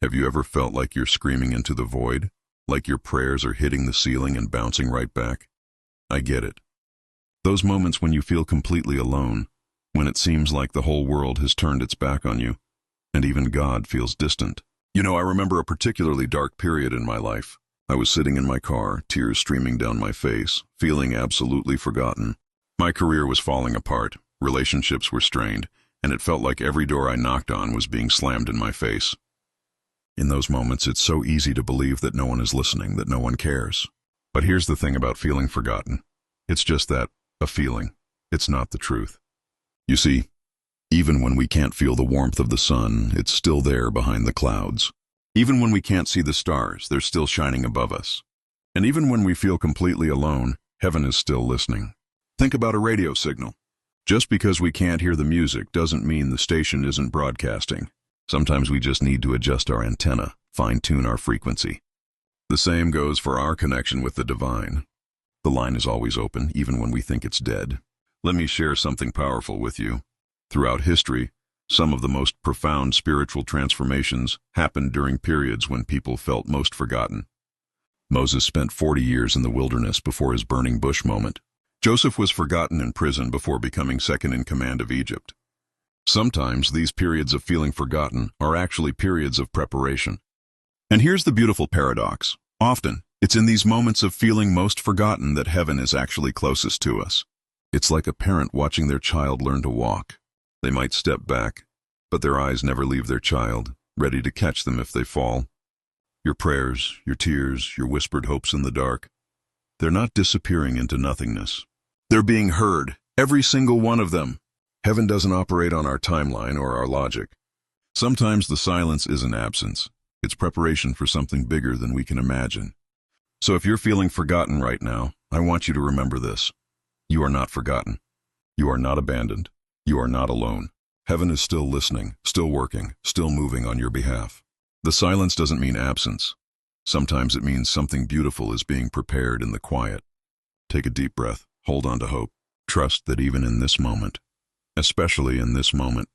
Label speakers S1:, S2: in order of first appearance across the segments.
S1: Have you ever felt like you're screaming into the void? Like your prayers are hitting the ceiling and bouncing right back? I get it. Those moments when you feel completely alone, when it seems like the whole world has turned its back on you, and even God feels distant. I remember a particularly dark period in my life. I was sitting in my car, tears streaming down my face, feeling absolutely forgotten. My career was falling apart, relationships were strained, and it felt like every door I knocked on was being slammed in my face. In those moments, it's so easy to believe that no one is listening, that no one cares. But here's the thing about feeling forgotten. It's just that, a feeling. It's not the truth. You see, even when we can't feel the warmth of the sun, it's still there behind the clouds. Even when we can't see the stars, they're still shining above us. And even when we feel completely alone, heaven is still listening. Think about a radio signal. Just because we can't hear the music doesn't mean the station isn't broadcasting. Sometimes we just need to adjust our antenna, fine-tune our frequency. The same goes for our connection with the divine. The line is always open, even when we think it's dead. Let me share something powerful with you. Throughout history, some of the most profound spiritual transformations happened during periods when people felt most forgotten. Moses spent 40 years in the wilderness before his burning bush moment. Joseph was forgotten in prison before becoming second in command of Egypt. Sometimes these periods of feeling forgotten are actually periods of preparation. And here's the beautiful paradox. Often, it's in these moments of feeling most forgotten that heaven is actually closest to us. It's like a parent watching their child learn to walk. They might step back, but their eyes never leave their child, ready to catch them if they fall. Your prayers, your tears, your whispered hopes in the dark, they're not disappearing into nothingness. They're being heard, every single one of them. Heaven doesn't operate on our timeline or our logic. Sometimes the silence isn't absence. It's preparation for something bigger than we can imagine. So if you're feeling forgotten right now, I want you to remember this. You are not forgotten. You are not abandoned. You are not alone. Heaven is still listening, still working, still moving on your behalf. The silence doesn't mean absence. Sometimes it means something beautiful is being prepared in the quiet. Take a deep breath. Hold on to hope. Trust that even in this moment, especially in this moment,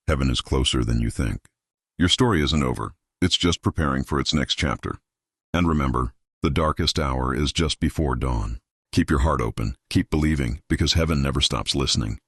S1: heaven is closer than you think. Your story isn't over. It's just preparing for its next chapter. And remember, the darkest hour is just before dawn. Keep your heart open. Keep believing, because heaven never stops listening.